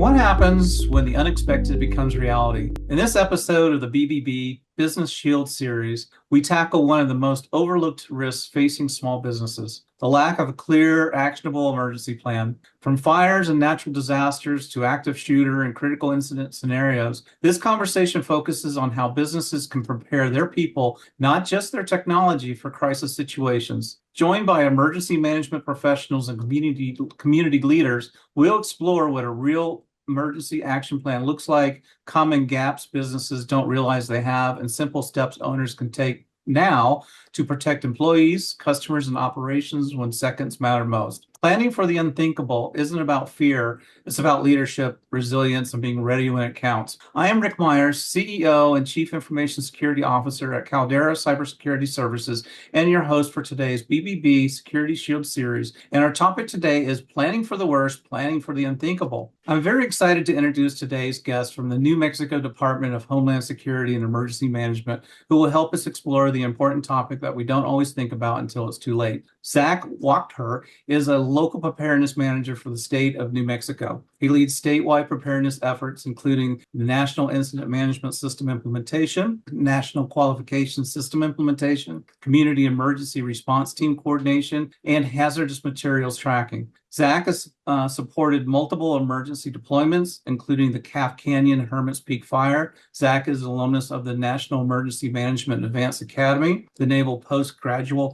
What happens when the unexpected becomes reality? In this episode of the BBB Business Shield Series, we tackle one of the most overlooked risks facing small businesses, the lack of a clear, actionable emergency plan. From fires and natural disasters to active shooter and critical incident scenarios, this conversation focuses on how businesses can prepare their people, not just their technology, for crisis situations. Joined by emergency management professionals and community leaders, we'll explore what a real emergency action plan looks like, common gaps businesses don't realize they have, and simple steps owners can take now to protect employees, customers, and operations when seconds matter most. Planning for the unthinkable isn't about fear, it's about leadership, resilience, and being ready when it counts. I am Rick Myers, CEO and Chief Information Security Officer at Caldera Cybersecurity Services, and your host for today's BBB Security Shield Series. And our topic today is planning for the worst, planning for the unthinkable. I'm very excited to introduce today's guest from the New Mexico Department of Homeland Security and Emergency Management, who will help us explore the important topic that we don't always think about until it's too late. Zack Walker is a local preparedness manager for the state of New Mexico. He leads statewide preparedness efforts, including the National Incident Management System implementation, National Qualification System implementation, Community Emergency Response Team coordination, and hazardous materials tracking. Zack has supported multiple emergency deployments, including the Calf Canyon Hermit's Peak Fire. Zack is an alumnus of the National Emergency Management and Advanced Academy, the Naval Postgraduate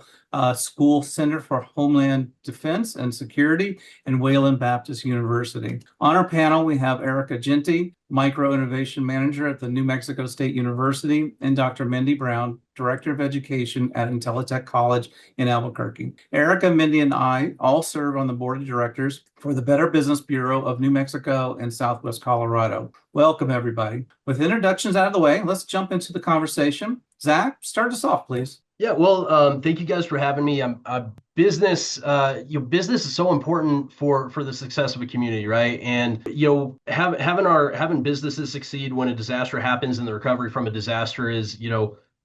School Center for Homeland Defense and Security, and Wayland Baptist University. On our panel, we have Erica Genty, Micro Innovation Manager at the New Mexico State University, and Dr. Mindy Brown, Director of Education at Intellitech College in Albuquerque. Erica, Mindy, and I all serve on the Board of Directors for the Better Business Bureau of New Mexico and Southwest Colorado. Welcome, everybody. With introductions out of the way, let's jump into the conversation. Zack, start us off, please. Yeah, well, thank you guys for having me. Business is so important for the success of a community, right? And having businesses succeed when a disaster happens, and the recovery from a disaster is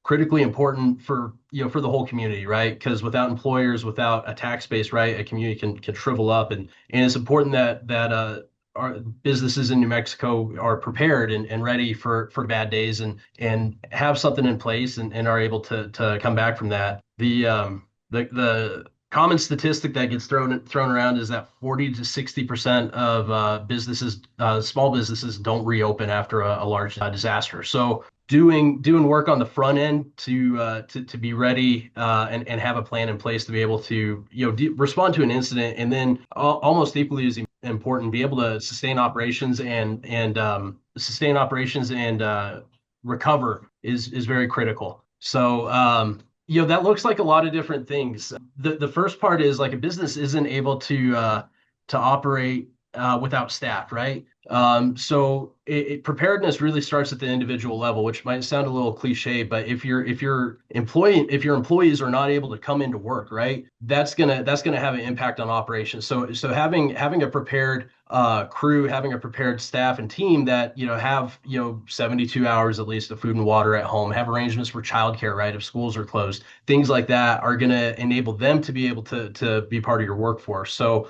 critically important for the whole community, right? Because without employers, without a tax base, right, a community can shrivel up, and it's important that our businesses in New Mexico are prepared and ready for bad days and have something in place and are able to come back from that. The common statistic that gets thrown around is that 40 to 60% of small businesses don't reopen after a large disaster. So doing work on the front end to be ready and have a plan in place to be able to respond to an incident, and then almost equally as important, be able to sustain operations and recover is very critical. So that looks like a lot of different things. The first part is, like, a business isn't able to operate without staff, right? So preparedness really starts at the individual level, which might sound a little cliche, but if your employees are not able to come into work, right, that's gonna have an impact on operations. So having a prepared crew, having a prepared staff and team that have 72 hours at least of food and water at home, have arrangements for childcare, right, if schools are closed, things like that are gonna enable them to be able to be part of your workforce. So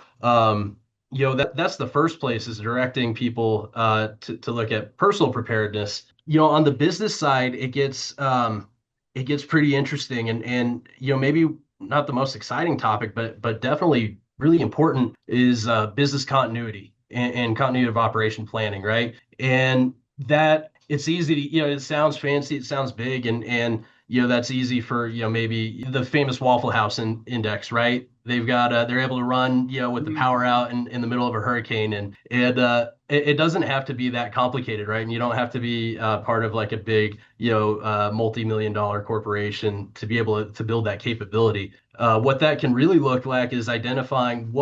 that's the first place, is directing people to look at personal preparedness. On the business side, it gets pretty interesting, and maybe not the most exciting topic, but definitely really important, is business continuity and continuity of operation planning, right? And that it's easy to, it sounds fancy, it sounds big, and that's easy for maybe the famous Waffle House index, right? They've got they're able to run with the power out in the middle of a hurricane, and it doesn't have to be that complicated, right? And you don't have to be part of like a big multi-million-dollar corporation to be able to build that capability. What that can really look like is identifying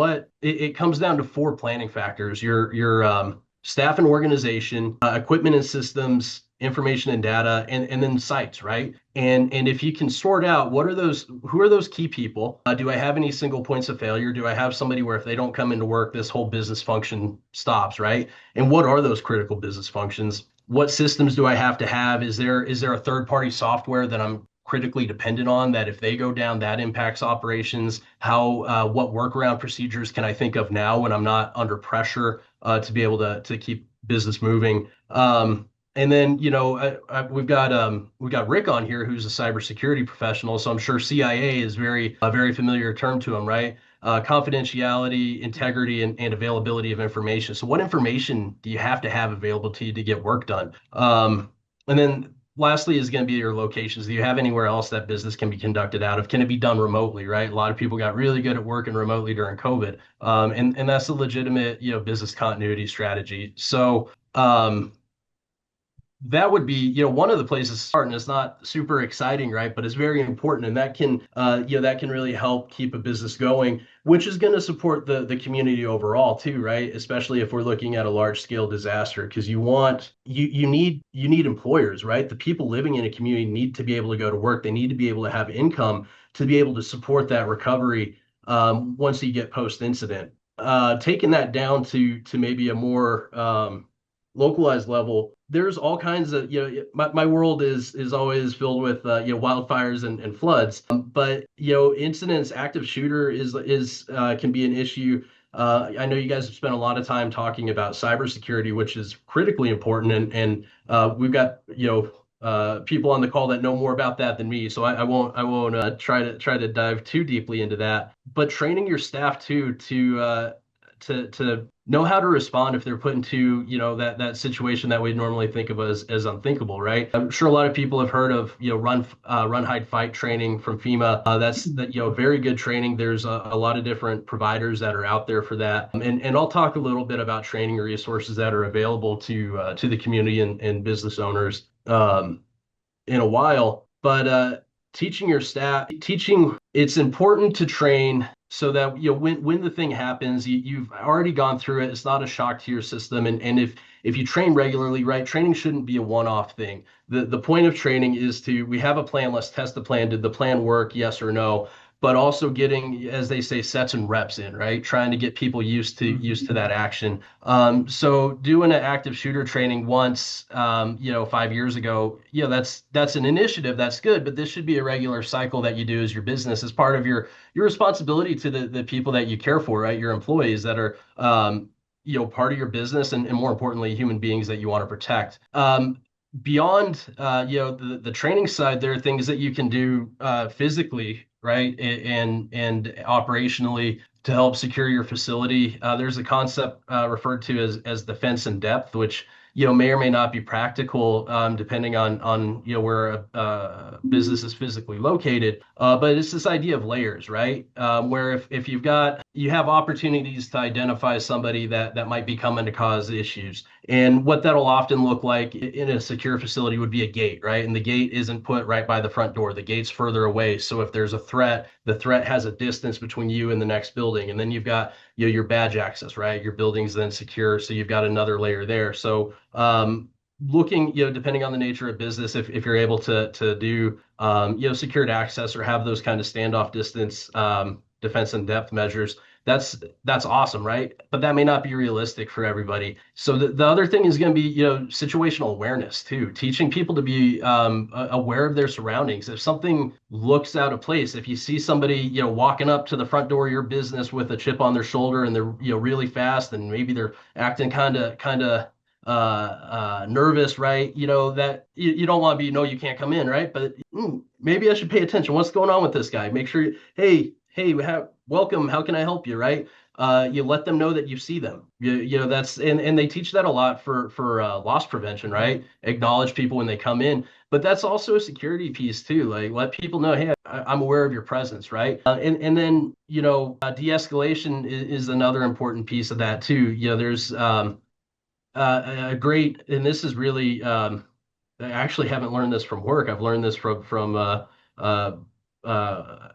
it comes down to 4 planning factors: your staff and organization, equipment and systems, information and data, and then sites, right? And if you can sort out who are those key people? Do I have any single points of failure? Do I have somebody where if they don't come into work, this whole business function stops, right? And what are those critical business functions? What systems do I have to have? Is there a third-party software that I'm critically dependent on, that if they go down, that impacts operations. What workaround procedures can I think of now when I'm not under pressure to be able to keep business moving? And then, we've got Rick on here, who's a cybersecurity professional. So I'm sure CIA is very a very familiar term to him, right? Confidentiality, integrity, and availability of information. So what information do you have to have available to you to get work done? And then lastly is going to be your locations. Do you have anywhere else that business can be conducted out of? Can it be done remotely, right? A lot of people got really good at working remotely during COVID. And that's a legitimate, business continuity strategy. So, that would be, one of the places to start, and it's not super exciting, right? But it's very important, and that can really help keep a business going, which is going to support the community overall too, right? Especially if we're looking at a large scale disaster, because you need employers, right? The people living in a community need to be able to go to work. They need to be able to have income to be able to support that recovery once you get post incident. Taking that down to maybe a more localized level, there's all kinds of, my world is always filled with wildfires and floods, but incidents, active shooter is can be an issue. I know you guys have spent a lot of time talking about cybersecurity, which is critically important, and we've got people on the call that know more about that than me, so I won't try to dive too deeply into that. But training your staff too to know how to respond if they're put into that situation that we normally think of as unthinkable, right? I'm sure a lot of people have heard of run hide fight training from FEMA. That's very good training. There's a lot of different providers that are out there for that, and I'll talk a little bit about training resources that are available to the community and business owners in a while. But teaching, it's important to train so that when the thing happens, you've already gone through it. It's not a shock to your system. And if you train regularly, right, training shouldn't be a one-off thing. The point of training is we have a plan, let's test the plan. Did the plan work? Yes or no? But also getting, as they say, sets and reps in, right? Trying to get people used to that action. So doing an active shooter training once, 5 years ago, that's an initiative. That's good, but this should be a regular cycle that you do as your business, as part of your responsibility to the people that you care for, right? Your employees that are part of your business, and more importantly, human beings that you want to protect. Beyond the training side, there are things that you can do physically, right, and operationally to help secure your facility. There's a concept referred to as defense in depth, which may or may not be practical depending on where a business is physically located. But it's this idea of layers, right? Where if you have opportunities to identify somebody that might be coming to cause issues. And what that'll often look like in a secure facility would be a gate, right? And the gate isn't put right by the front door. The gate's further away. So if there's a threat, the threat has a distance between you and the next building. And then you've got your badge access, right? Your building's then secure. So you've got another layer there. So looking, depending on the nature of business, if you're able to do secured access or have those kind of standoff distance defense in depth measures, that's awesome, right? But that may not be realistic for everybody. So the other thing is going to be situational awareness too, teaching people to be aware of their surroundings. If something looks out of place, if you see somebody walking up to the front door of your business with a chip on their shoulder and they're really fast, and maybe they're acting kind of nervous, right? That you don't want to be, no, you can't come in, right? But maybe I should pay attention. What's going on with this guy? Make sure, hey, welcome. How can I help you? Right? You let them know that you see them. That's and they teach that a lot for loss prevention, right? Acknowledge people when they come in, but that's also a security piece too. Like, let people know, hey, I'm aware of your presence, right? And then de-escalation is another important piece of that too. There's a great, and this is really, I actually haven't learned this from work. I've learned this from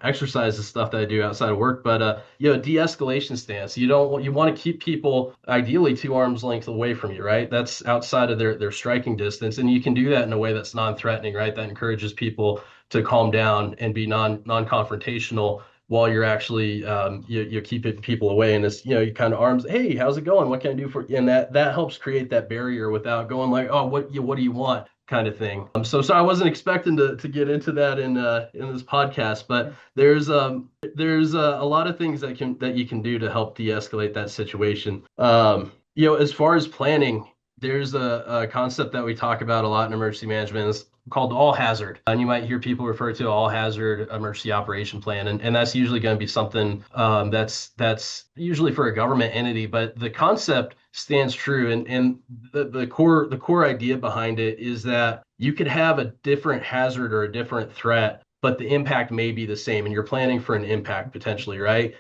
exercise and stuff that I do outside of work. But de-escalation stance. You want to keep people ideally 2 arms length away from you, right? That's outside of their striking distance, and you can do that in a way that's non-threatening, right? That encourages people to calm down and be non-confrontational while you're actually you keep people away. And it's you kind of arms, hey, how's it going? What can I do for you? And that helps create that barrier without going like, oh, what do you want? kind of thing. So I wasn't expecting to get into that in this podcast, but there's a lot of things that you can do to help de-escalate that situation. As far as planning, there's a concept that we talk about a lot in emergency management. It's called all hazard. And you might hear people refer to all hazard emergency operation plan. And that's usually going to be something that's usually for a government entity, but the concept stands true. And the core idea behind it is that you could have a different hazard or a different threat, but the impact may be the same. And you're planning for an impact potentially, right?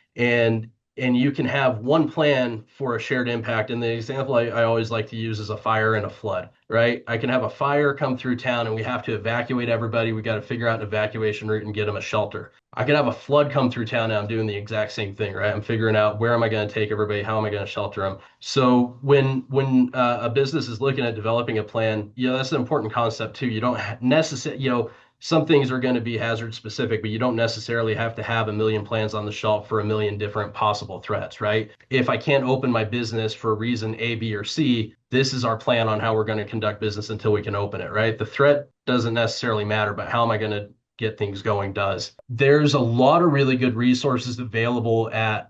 And you can have one plan for a shared impact. And the example I always like to use is a fire and a flood, right? I can have a fire come through town and we have to evacuate everybody. We got to figure out an evacuation route and get them a shelter. I could have a flood come through town and I'm doing the exact same thing, right? I'm figuring out where am I going to take everybody? How am I going to shelter them? So when a business is looking at developing a plan, that's an important concept too. You don't necessarily, some things are going to be hazard specific, but you don't necessarily have to have a million plans on the shelf for a million different possible threats, right? If I can't open my business for reason A, B, or C, this is our plan on how we're going to conduct business until we can open it, right? The threat doesn't necessarily matter, but how am I going to get things going does. There's a lot of really good resources available at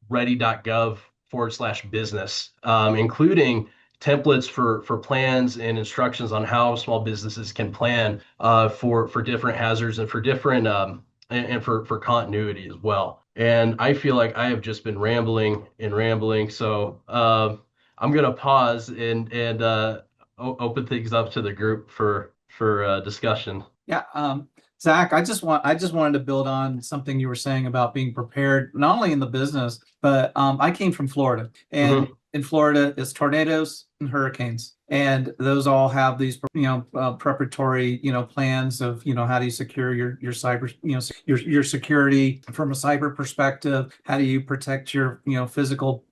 ready.gov/business, including templates for plans and instructions on how small businesses can plan for different hazards and for different and for continuity as well. And I feel like I have just been rambling and rambling, so I'm gonna pause and open things up to the group for discussion. Yeah, Zach, I just wanted to build on something you were saying about being prepared, not only in the business, but I came from Florida, and Mhm. in Florida, it's tornadoes and hurricanes, and those all have these, preparatory, plans of, how do you secure your cyber, your security from a cyber perspective? How do you protect your, physical,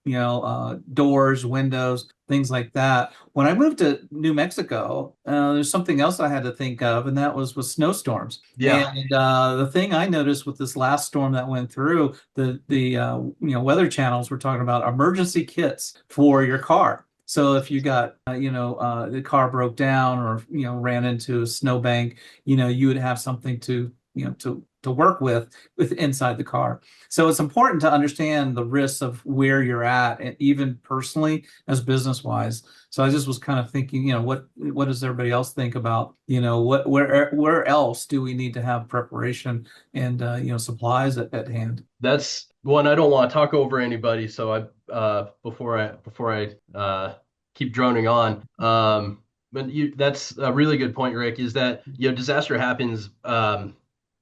doors, windows, things like that. When I moved to New Mexico, there's something else I had to think of, and that was with snowstorms. Yeah. And the thing I noticed with this last storm that went through, the weather channels were talking about emergency kits for your car. So if you got, the car broke down or, ran into a snowbank, you would have something to, to work with inside the car. So it's important to understand the risks of where you're at, and even personally as business wise. So I just was kind of thinking, what does everybody else think about, where else do we need to have preparation and supplies at hand? That's one. I don't want to talk over anybody, so before I keep droning on. But that's a really good point, Rick, is that disaster happens.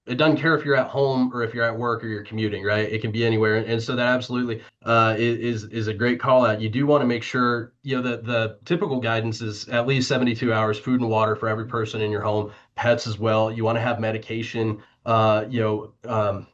It doesn't care if you're at home or if you're at work or you're commuting, right? It can be anywhere, and so that absolutely is a great call out. You do want to make sure that the typical guidance is at least 72 hours food and water for every person in your home, pets as well. You want to have medication, on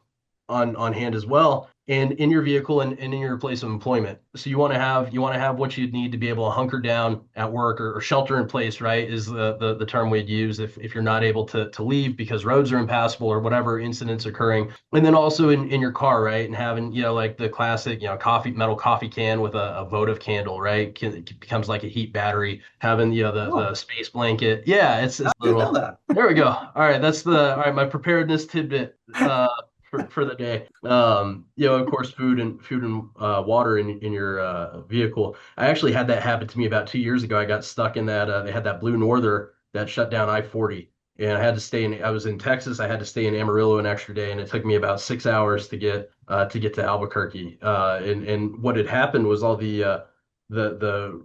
hand as well, and in your vehicle and in your place of employment. So you want to have what you need to be able to hunker down at work, or shelter in place, right? Is the term we'd use if you're not able to leave because roads are impassable or whatever incidents occurring. And then also in your car, right? And having like the classic metal coffee can with a votive candle, right? It becomes like a heat battery. Having the Oh, space blanket. Yeah, it's I didn't know little. that. There we go. All right, all right, my preparedness tidbit for the day. Of course, food and water in your vehicle. I actually had that happen to me about 2 years ago. I got stuck in that. They had that Blue Norther that shut down I-40, and I had to stay in. I was in Texas. I had to stay in Amarillo an extra day, and it took me about 6 hours to get to Albuquerque. And what had happened was all the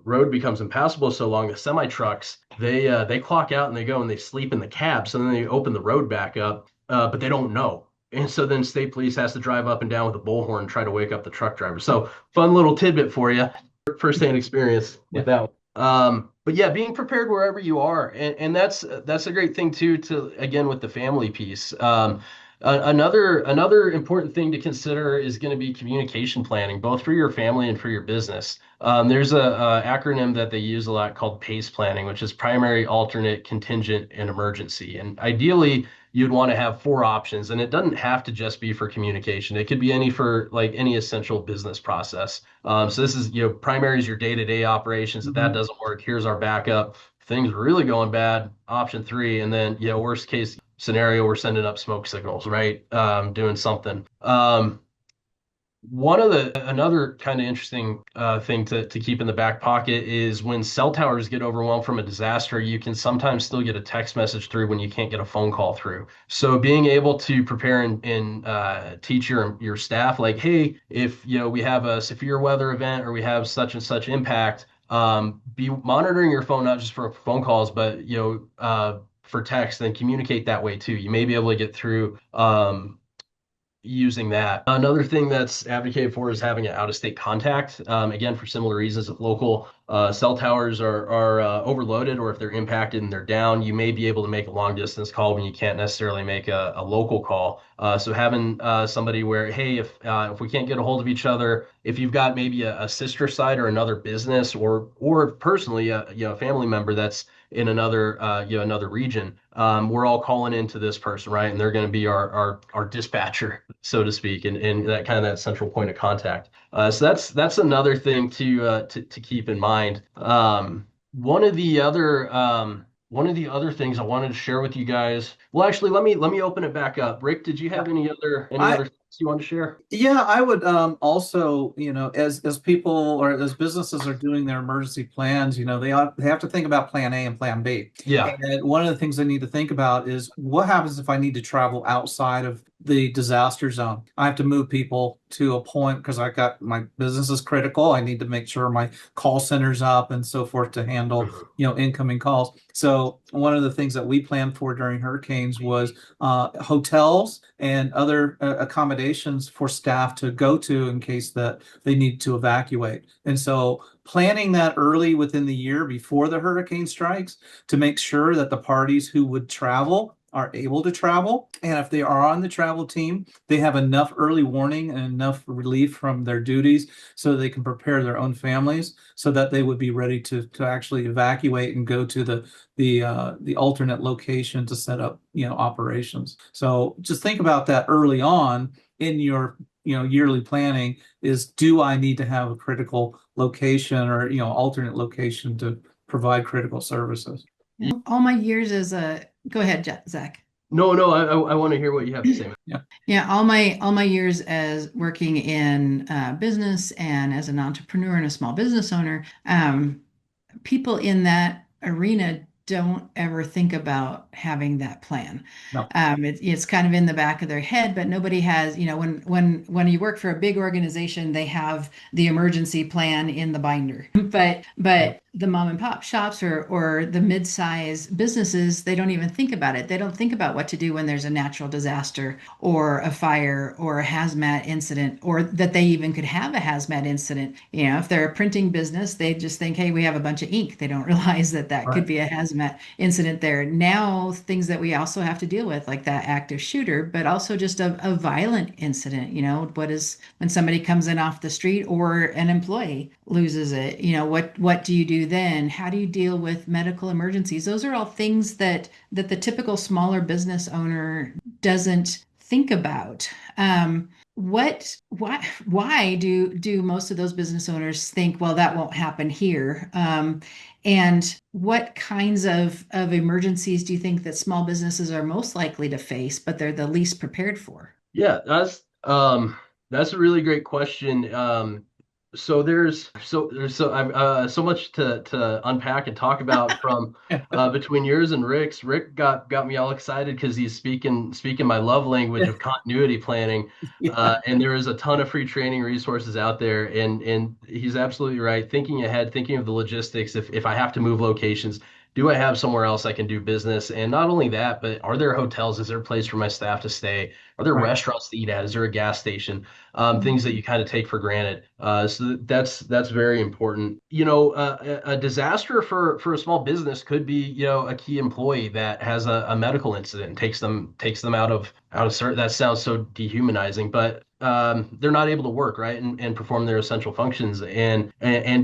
road becomes impassable so long. The semi trucks they clock out and they go and they sleep in the cab. So then they open the road back up, but they don't know. And so then state police has to drive up and down with a bullhorn and try to wake up the truck driver. So fun little tidbit for you, firsthand experience with Yeah. that one. But yeah, being prepared wherever you are, and that's a great thing too. To again with the family piece. Another important thing to consider is going to be communication planning, both for your family and for your business. There's a acronym that they use a lot called PACE planning, which is primary, alternate, contingent, and emergency. And ideally, you'd want to have four options, and it doesn't have to just be for communication. It could be any for like any essential business process. So this is, primary is your day-to-day operations. If that Mhm. doesn't work, here's our backup. Things really going bad, option three, and then worst case scenario, we're sending up smoke signals, right? Doing something. Another kind of interesting thing to keep in the back pocket is when cell towers get overwhelmed from a disaster, you can sometimes still get a text message through when you can't get a phone call through. So being able to prepare and teach your staff, like, hey, if we have a severe weather event or we have such and such impact, be monitoring your phone not just for phone calls, but for text, and communicate that way too. You may be able to get through. Using that. Another thing that's advocated for is having an out-of-state contact. Again, for similar reasons, if local cell towers are overloaded, or if they're impacted and they're down, you may be able to make a long-distance call when you can't necessarily make a local call. So having somebody where, hey, if we can't get a hold of each other, if you've got maybe a sister site or another business, or personally a family member that's in another region, we're all calling into this person, right? And they're going to be our dispatcher, so to speak, and that kind of that central point of contact. So that's another thing to keep in mind. One of the other things I wanted to share with you guys. Well, actually, let me open it back up. Rick, did you have any other I things you want to share? Yeah, I would also, as people or as businesses are doing their emergency plans, they have to think about plan A and plan B. Yeah. And one of the things they need to think about is what happens if I need to travel outside of the disaster zone. I have to move people to a point because I got my business is critical. I need to make sure my call center's up and so forth to handle, Mhm. incoming calls. So one of the things that we planned for during hurricanes was hotels and other accommodations for staff to go to in case that they need to evacuate. And so planning that early within the year before the hurricane strikes to make sure that the parties who would travel are able to travel. And if they are on the travel team, they have enough early warning and enough relief from their duties so they can prepare their own families so that they would be ready to actually evacuate and go to the alternate location to set up, operations. So just think about that early on in your, yearly planning is do I need to have a critical location or, alternate location to provide critical services? All my years as a, go ahead, Zach. No, no, I want to hear what you have to say. Yeah. Yeah, all my years as working in business and as an entrepreneur and a small business owner, people in that arena don't ever think about having that plan. No. It's kind of in the back of their head, but nobody has, when you work for a big organization, they have the emergency plan in the binder. But the mom and pop shops or the mid-size businesses, they don't even think about it. They don't think about what to do when there's a natural disaster or a fire or a hazmat incident, or that they even could have a hazmat incident. If they're a printing business, they just think, hey, we have a bunch of ink. They don't realize that Right. could be a hazmat incident there. Now, things that we also have to deal with, like that active shooter, but also just a violent incident. What is when somebody comes in off the street or an employee loses it? What do you do then? How do you deal with medical emergencies? Those are all things that the typical smaller business owner doesn't think about. Why do most of those business owners think, well, that won't happen here? And what kinds of emergencies do you think that small businesses are most likely to face, but they're the least prepared for? Yeah, that's a really great question. So there's so much to unpack and talk about from between yours and Rick's. Rick got me all excited because he's speaking my love language of continuity planning. Yeah. And there is a ton of free training resources out there, and he's absolutely right. Thinking ahead, thinking of the logistics. If I have to move locations, do I have somewhere else I can do business? And not only that, but are there hotels? Is there a place for my staff to stay? Are there Right. restaurants to eat at? Is there a gas station? Things that you kind of take for granted. So that's very important. A disaster for a small business could be, a key employee that has a medical incident and takes them out of certain. That sounds so dehumanizing, but they're not able to work, right, and perform their essential functions, and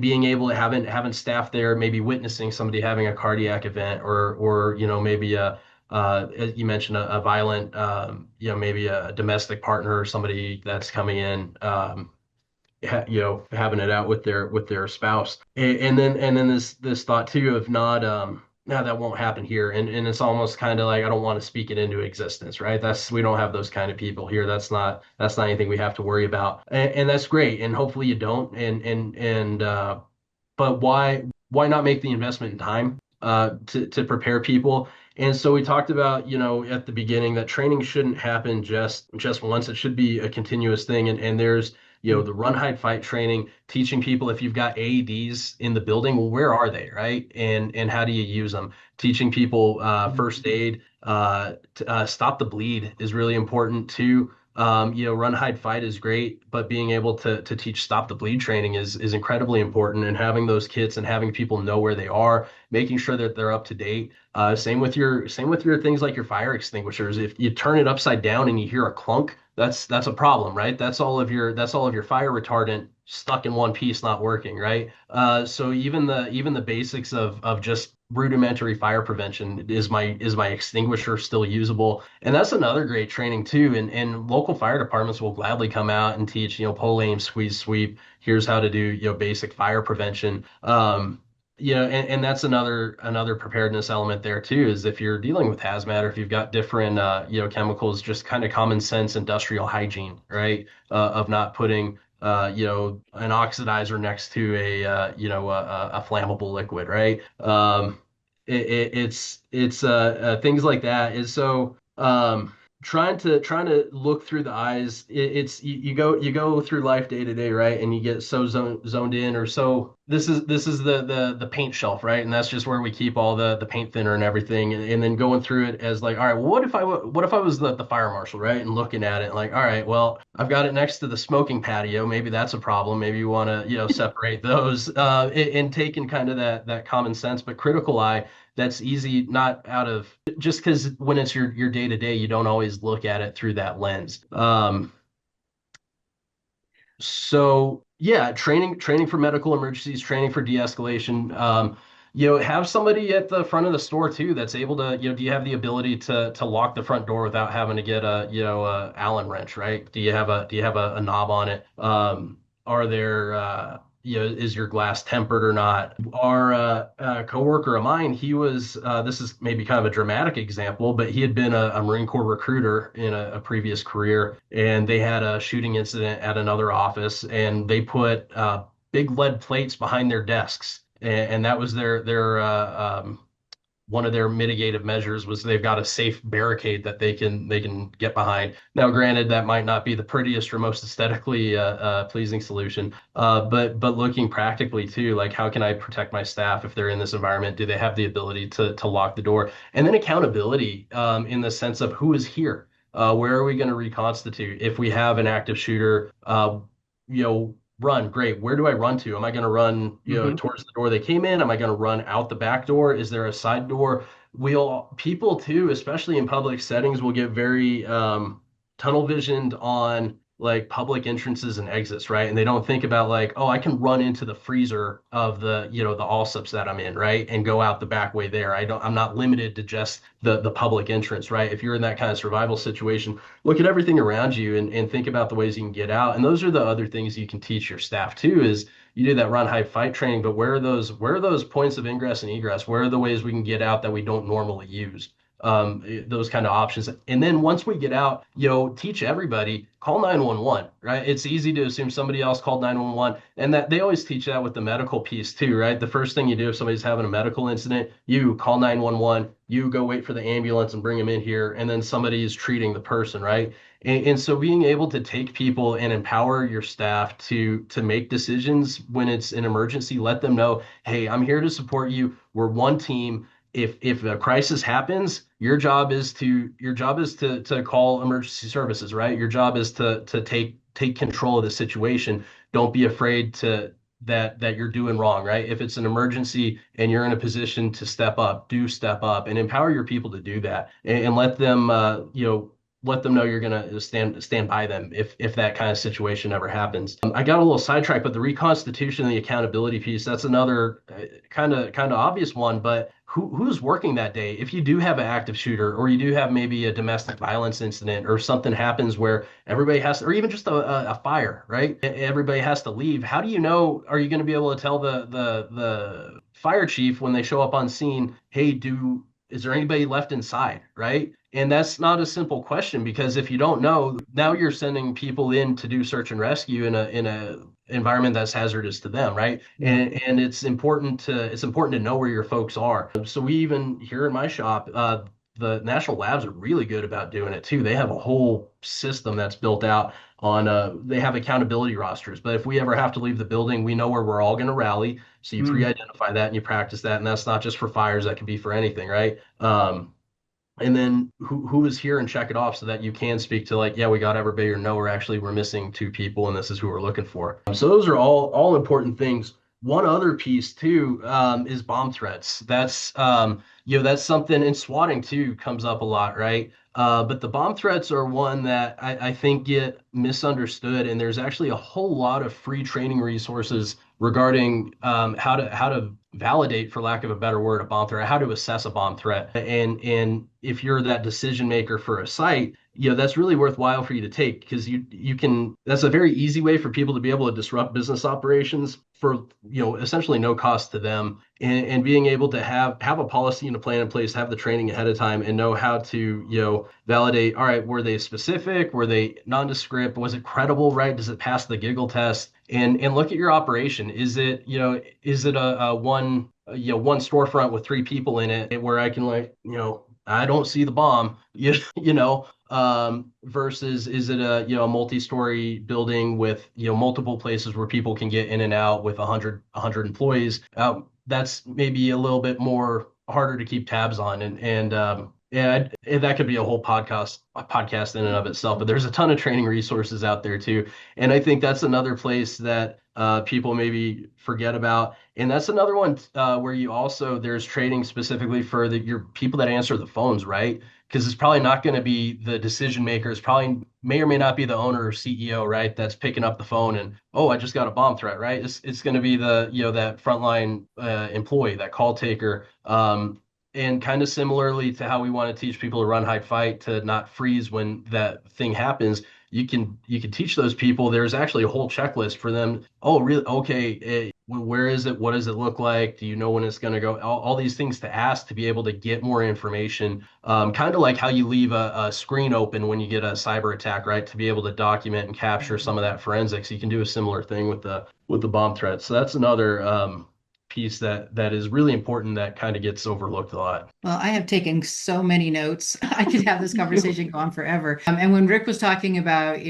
being able to having staff there, maybe witnessing somebody having a cardiac event, or maybe as you mentioned, a violent, maybe a domestic partner or somebody that's coming in, having it out with their spouse, and then this thought too of not, no, that won't happen here, and it's almost kind of like I don't want to speak it into existence, right? We don't have those kind of people here. That's not anything we have to worry about, and that's great, and hopefully you don't, and but why not make the investment in time to prepare people? And so we talked about, at the beginning that training shouldn't happen just once. It should be a continuous thing. And there's, the run, hide, fight training, teaching people if you've got AEDs in the building, well, where are they, right? And how do you use them? Teaching people first aid, stop the bleed is really important too. Run, hide, fight is great, but being able to teach stop the bleed training is incredibly important. And having those kits and having people know where they are, making sure that they're up to date. Same with your things like your fire extinguishers. If you turn it upside down and you hear a clunk, that's a problem, right? That's all of your fire retardant stuck in one piece, not working, right? So even the basics of just rudimentary fire prevention, is my extinguisher still usable? And that's another great training too. And local fire departments will gladly come out and teach, pull, aim, squeeze, sweep. Here's how to do, basic fire prevention. And that's another preparedness element there too, is if you're dealing with hazmat or if you've got different chemicals, just kind of common sense industrial hygiene, right? Of not putting an oxidizer next to a flammable liquid, right? It's things like that is so trying to look through the eyes. You go through life day to day, right? And you get so zoned in, or so this is the paint shelf, right? And that's just where we keep all the paint thinner and everything, and then going through it as like, all right, well, what if I was the fire marshal, right? And looking at it like, all right, well, I've got it next to the smoking patio. Maybe that's a problem. Maybe you want to separate those, and taking kind of that common sense but critical eye. That's easy, not out of just because when it's your day to day, you don't always look at it through that lens. So yeah, training for medical emergencies, training for de-escalation. Have somebody at the front of the store too that's able to, do you have the ability to lock the front door without having to get a Allen wrench, right? Do you have a knob on it? Are there is your glass tempered or not? Our coworker of mine, he was, this is maybe kind of a dramatic example, but he had been a Marine Corps recruiter in a previous career, and they had a shooting incident at another office, and they put big lead plates behind their desks, and that was their one of their mitigative measures was they've got a safe barricade that they can get behind. Now, granted, that might not be the prettiest or most aesthetically pleasing solution, but looking practically too, like how can I protect my staff if they're in this environment? Do they have the ability to lock the door? And then accountability in the sense of who is here. Where are we going to reconstitute if we have an active shooter? Run, great. Where do I run to? Am I going to run, towards the door they came in? Am I going to run out the back door? Is there a side door? People too, especially in public settings, will get very tunnel visioned on like public entrances and exits, right? And they don't think about like, oh, I can run into the freezer of the Allsups that I'm in, right? And go out the back way there. I'm not limited to just the public entrance, right? If you're in that kind of survival situation, look at everything around you and think about the ways you can get out. And those are the other things you can teach your staff too, is you do that run, hide, fight training, but where are those points of ingress and egress? Where are the ways we can get out that we don't normally use? Those kind of options. And then once we get out, teach everybody, call 911, right? It's easy to assume somebody else called 911, and that they always teach that with the medical piece too, right? The first thing you do if somebody's having a medical incident, you call 911, you go wait for the ambulance and bring them in here, and then somebody is treating the person, right? And so being able to take people and empower your staff to make decisions when it's an emergency, let them know, hey, I'm here to support you. We're one team. If a crisis happens, your job is to call emergency services, right? Your job is to take control of the situation. Don't be afraid that you're doing wrong, right? If it's an emergency and you're in a position to step up, do step up and empower your people to do that, and let them let them know you're going to stand by them if that kind of situation ever happens. I got a little sidetracked, but the reconstitution and the accountability piece, that's another kind of obvious one, but who's working that day? If you do have an active shooter, or you do have maybe a domestic violence incident, or something happens where everybody has to, or even just a fire, right? Everybody has to leave. How do you know, are you going to be able to tell the fire chief when they show up on scene, hey, is there anybody left inside, right? And that's not a simple question, because if you don't know, now you're sending people in to do search and rescue in a environment that's hazardous to them, right? And it's important to know where your folks are. So we, even here in my shop, the national labs are really good about doing it too. They have a whole system that's built out on they have accountability rosters. But if we ever have to leave the building, we know where we're all going to rally. So you pre-identify that and you practice that, and that's not just for fires, that can be for anything, right? And then who is here, and check it off so that you can speak to, like, yeah, we got everybody, or no, we're missing 2 people, and this is who we're looking for. So those are all important things. One other piece too is bomb threats. That's something in swatting too, comes up a lot, right? But the bomb threats are one that I think get misunderstood, and there's actually a whole lot of free training resources regarding how to validate, for lack of a better word, a bomb threat, how to assess a bomb threat. And if you're that decision maker for a site, that's really worthwhile for you to take, because you can, that's a very easy way for people to be able to disrupt business operations for essentially no cost to them, and being able to have a policy and a plan in place, have the training ahead of time, and know how to validate, all right, were they specific, were they nondescript, was it credible, right? Does it pass the giggle test? And look at your operation. Is it a one storefront with 3 people in it, where I can, like, I don't see the bomb, versus is it a multi-story building with multiple places where people can get in and out with 100 employees? That's maybe a little bit more harder to keep tabs on, and yeah, that could be a whole podcast in and of itself. But there's a ton of training resources out there too, and I think that's another place that people maybe forget about. And that's another one where there's training specifically for your people that answer the phones, right? Because it's probably not going to be the decision maker. It's probably may or may not be the owner or CEO, right? That's picking up the phone and, oh, I just got a bomb threat, right? It's going to be that frontline employee, that call taker. And kind of similarly to how we want to teach people to run, hide, fight, to not freeze when that thing happens, you can teach those people. There's actually a whole checklist for them. Oh, really? Okay. Where is it? What does it look like? Do you know when it's going to go? All these things to ask to be able to get more information. Kind of like how you leave a screen open when you get a cyber attack, right? To be able to document and capture some of that forensics. You can do a similar thing with the bomb threat. So that's another piece that is really important, that kind of gets overlooked a lot. Well, I have taken so many notes. I could have this conversation go on forever. And when Rick was talking about,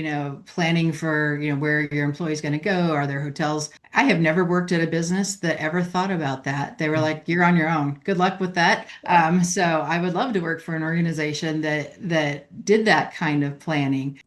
planning for, where your employee's going to go, are there hotels? I have never worked at a business that ever thought about that. They were like, you're on your own. Good luck with that. So I would love to work for an organization that did that kind of planning.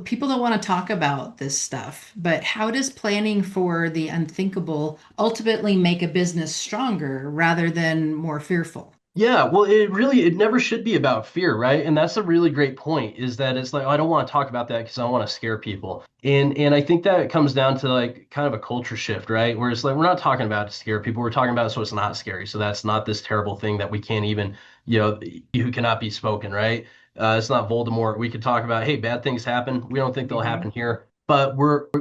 People don't want to talk about this stuff, but how does planning for the unthinkable ultimately make a business stronger rather than more fearful? Yeah, well, it never should be about fear, right? And that's a really great point, is that it's like, I don't want to talk about that because I don't want to scare people. And I think that it comes down to, like, kind of a culture shift, right? Where it's like, we're not talking about to scare people, we're talking about it so it's not scary. So that's not this terrible thing that we can't even, who cannot be spoken, right? It's not Voldemort. We could talk about, hey, bad things happen. We don't think they'll happen here. But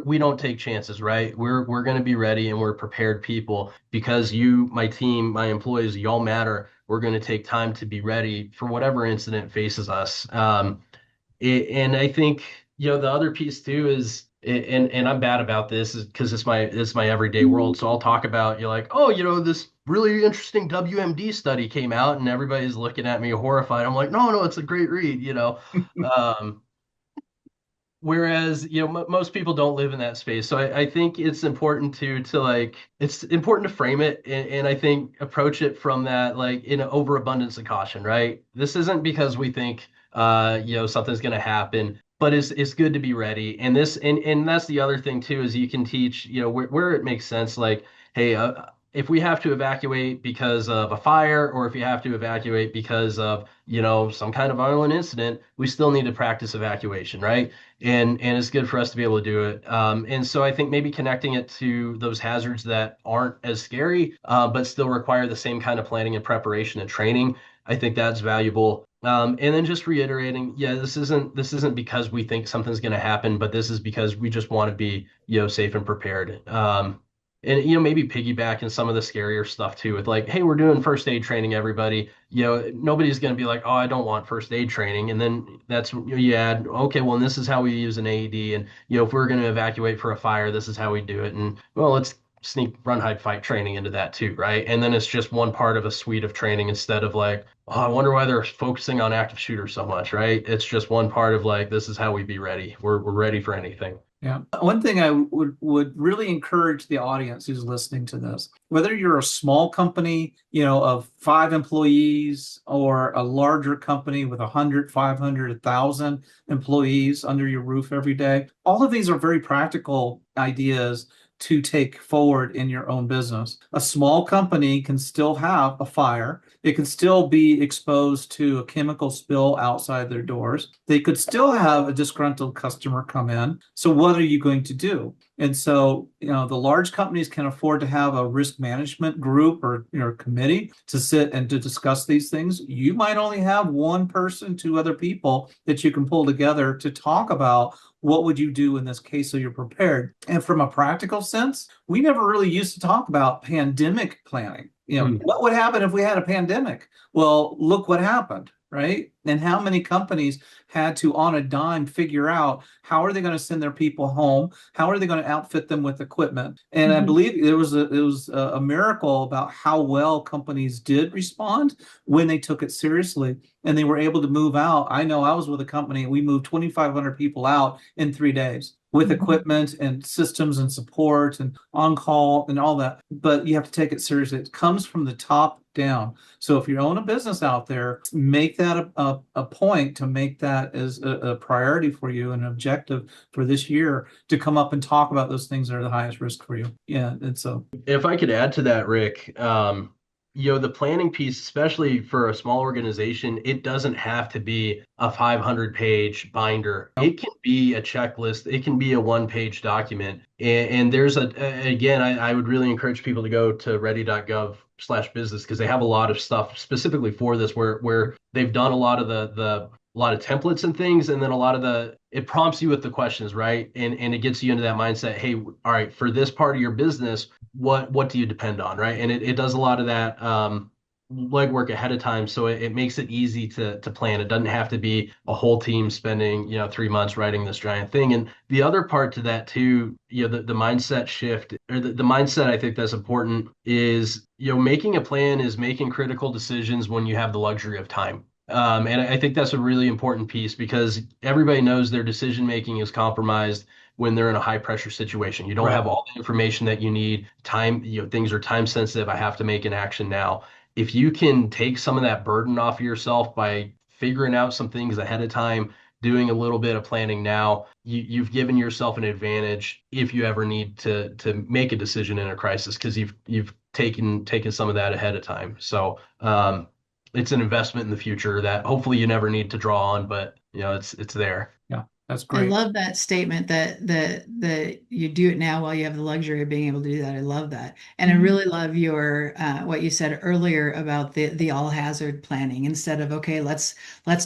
we don't take chances, right? We're going to be ready, and we're prepared people, because my team, my employees, y'all matter. We're going to take time to be ready for whatever incident faces us. And I think the other piece too is, and I'm bad about this, is because it's my everyday world. So I'll talk about, you're like, oh, this really interesting WMD study came out, and everybody's looking at me horrified. I'm like, no, it's a great read, Whereas, most people don't live in that space. So I think it's important it's important to frame it, and I think approach it from that, like, in an overabundance of caution, right? This isn't because we think, something's going to happen, but it's good to be ready. And that's the other thing too, is you can teach, where it makes sense, like, hey, if we have to evacuate because of a fire, or if you have to evacuate because of, some kind of violent incident, we still need to practice evacuation, right? And it's good for us to be able to do it. And so I think maybe connecting it to those hazards that aren't as scary, but still require the same kind of planning and preparation and training. I think that's valuable. And then just reiterating, yeah, this isn't because we think something's going to happen, but this is because we just want to be, safe and prepared. And maybe piggybacking some of the scarier stuff too, with like, hey, we're doing first aid training, everybody. Nobody's going to be like, oh, I don't want first aid training. And then that's you add, okay, well, and this is how we use an AED, and if we're going to evacuate for a fire, this is how we do it. And well, let's sneak run, hide, fight training into that too, right? And then it's just one part of a suite of training instead of like, oh, I wonder why they're focusing on active shooters so much, right? It's just one part of like, this is how we be ready. We're ready for anything. Yeah. One thing I would really encourage the audience who's listening to this, whether you're a small company, of 5 employees, or a larger company with 100, 500, 1,000 employees under your roof every day, all of these are very practical ideas to take forward in your own business. A small company can still have a fire. It can still be exposed to a chemical spill outside their doors. They could still have a disgruntled customer come in. So what are you going to do? And so, the large companies can afford to have a risk management group or, committee to sit and to discuss these things. You might only have one person, 2 other people that you can pull together to talk about what would you do in this case so you're prepared. And from a practical sense, we never really used to talk about pandemic planning. What would happen if we had a pandemic? Well, look what happened, right? And how many companies had to, on a dime, figure out how are they going to send their people home? How are they going to outfit them with equipment? And I believe it was a miracle about how well companies did respond when they took it seriously, and they were able to move out. I know I was with a company and we moved 2,500 people out in 3 days with equipment and systems and support and on call and all that. But you have to take it seriously. It comes from the top down. So if you own a business out there, make that a point to make that as a priority for you, an objective for this year, to come up and talk about those things that are the highest risk for you. Yeah. And so if I could add to that, Rick, the planning piece, especially for a small organization, it doesn't have to be a 500-page binder. It can be a checklist. It can be a 1-page document. And there's again, I would really encourage people to go to ready.gov/business, because they have a lot of stuff specifically for this, where they've done a lot of a lot of templates and things, and then it prompts you with the questions, right? And it gets you into that mindset. Hey, all right, for this part of your business, what do you depend on, right? And it does a lot of that legwork ahead of time, so it makes it easy to plan. It doesn't have to be a whole team spending 3 months writing this giant thing. And the other part to that too, the mindset shift, or the mindset I think that's important is, making a plan is making critical decisions when you have the luxury of time. And I think that's a really important piece, because everybody knows their decision making is compromised when they're in a high pressure situation. You don't have all the information that you need. Time, things are time sensitive. I have to make an action now. If you can take some of that burden off of yourself by figuring out some things ahead of time, doing a little bit of planning now, you've given yourself an advantage if you ever need to make a decision in a crisis, because you've taken some of that ahead of time. So it's an investment in the future that hopefully you never need to draw on, but it's there. Yeah, that's great. I love that statement that you do it now while you have the luxury of being able to do that. I love that. And I really love your what you said earlier about the all hazard planning. Instead of, okay, let's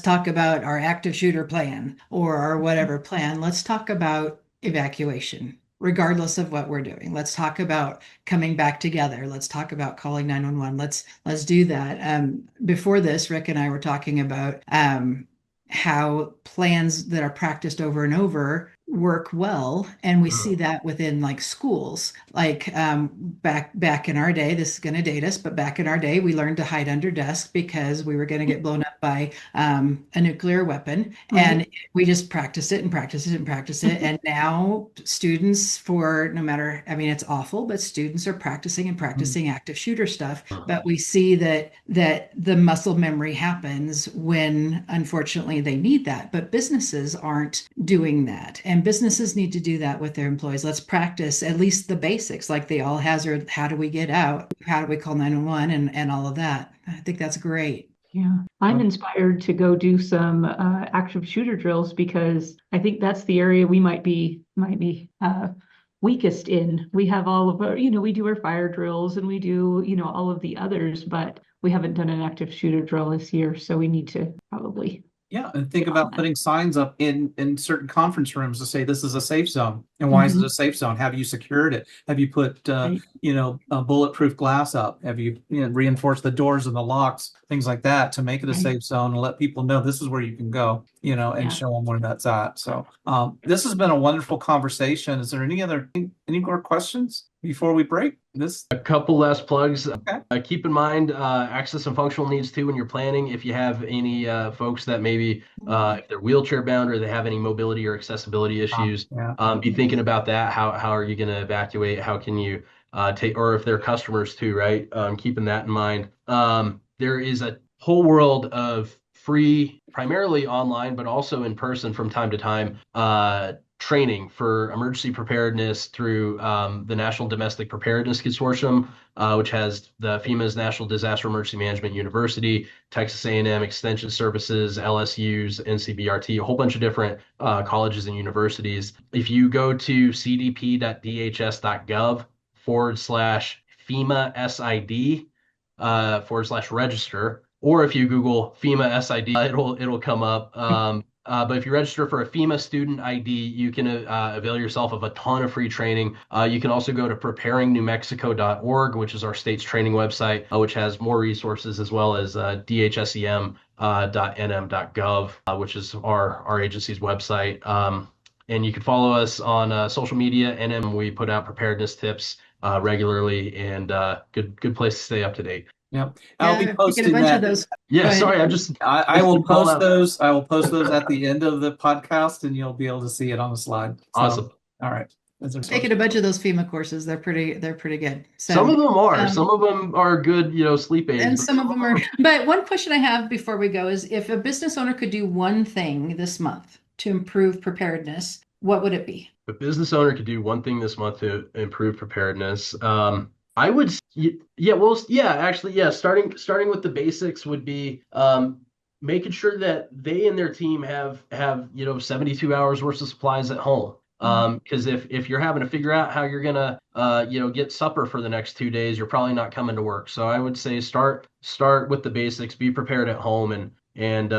talk about our active shooter plan or our whatever plan. Let's talk about evacuation, regardless of what we're doing. Let's talk about coming back together. Let's talk about calling 911. Let's do that. Before this, Rick and I were talking about how plans that are practiced over and over work well, and we see that within like schools. Like back in our day, this is going to date us, but back in our day, we learned to hide under desks because we were going to get blown up by a nuclear weapon, and we just practiced it and practiced it and practiced it. And now students, no matter, I mean, it's awful, but students are practicing and practicing active shooter stuff. But we see that the muscle memory happens when, unfortunately, they need that. But businesses aren't doing that. And businesses need to do that with their employees. Let's practice at least the basics, like the all hazard, how do we get out? How do we call 911 and all of that? I think that's great. Yeah, I'm inspired to go do some active shooter drills because I think that's the area we might be weakest in. We have all of our, we do our fire drills and we do, all of the others, but we haven't done an active shooter drill this year. So we need to probably. Yeah, and think about putting signs up in certain conference rooms to say this is a safe zone. And why is it a safe zone? Have you secured it? Have you put bulletproof glass up? Have you, reinforced the doors and the locks, things like that, to make it a safe zone and let people know this is where you can go, and show them where that's at. So this has been a wonderful conversation. Is there any more questions before we break? A couple last plugs. Okay. Keep in mind access and functional needs too when you're planning. If you have any folks that maybe if they're wheelchair bound or they have any mobility or accessibility issues, be thinking about that. How are you going to evacuate? How can you take, or if they're customers too, right? Keeping that in mind. There is a whole world of free, primarily online, but also in person from time to time, training for emergency preparedness through the National Domestic Preparedness Consortium, which has the FEMA's National Disaster Emergency Management University, Texas A&M Extension Services, LSU's, NCBRT, a whole bunch of different colleges and universities. If you go to cdp.dhs.gov/FEMA SID /register, or if you Google FEMA SID, it'll come up. But if you register for a FEMA student ID, you can avail yourself of a ton of free training. You can also go to preparingnewmexico.org, which is our state's training website, which has more resources, as well as dhsem.nm.gov, which is our agency's website. And you can follow us on social media. NM, we put out preparedness tips regularly, and good place to stay up to date. Yep. I'll be posting of those. Yeah, sorry, I will post those. I will post those at the end of the podcast, and you'll be able to see it on the slide. So, awesome. All right. Taking a bunch of those FEMA courses. They're pretty good. So, some of them are. Some of them are good, sleep aids. And some of them are. But one question I have before we go is, if a business owner could do one thing this month to improve preparedness, what would it be? If a business owner could do one thing this month to improve preparedness, I would, starting with the basics would be making sure that they and their team have 72 hours worth of supplies at home. Because if you're having to figure out how you're gonna get supper for the next 2 days, you're probably not coming to work. So I would say start with the basics, be prepared at home, and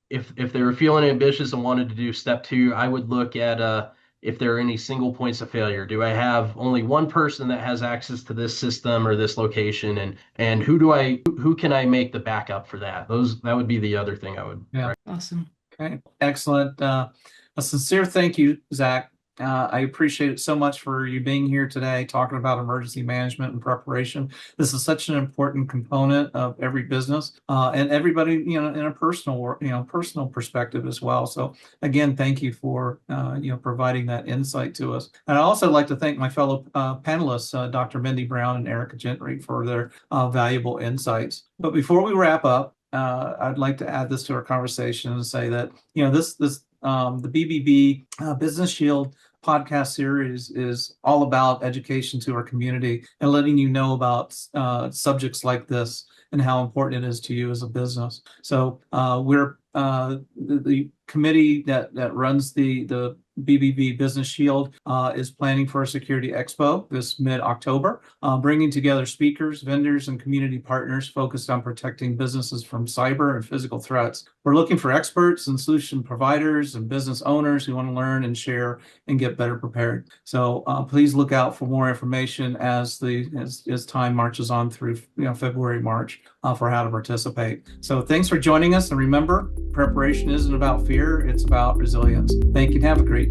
if they were feeling ambitious and wanted to do step 2, I would look at if there are any single points of failure. Do I have only one person that has access to this system or this location, and who can I make the backup for that? That would be the other thing I would. Yeah. Right. Awesome. Okay. Excellent. A sincere thank you, Zack. I appreciate it so much for you being here today, talking about emergency management and preparation. This is such an important component of every business, and everybody, in a personal perspective as well. So again, thank you for, providing that insight to us. And I also like to thank my fellow panelists, Dr. Mindy Brown and Erica Gentry, for their valuable insights. But before we wrap up, I'd like to add this to our conversation and say that, the BBB Business Shield podcast series is all about education to our community and letting you know about subjects like this and how important it is to you as a business. So we're the committee that runs the BBB Business Shield is planning for a security expo this mid-October, bringing together speakers, vendors, and community partners focused on protecting businesses from cyber and physical threats. We're looking for experts and solution providers and business owners who want to learn and share and get better prepared. So please look out for more information as time marches on through February, March for how to participate. So thanks for joining us, and remember, preparation isn't about fear, it's about resilience. Thank you and have a great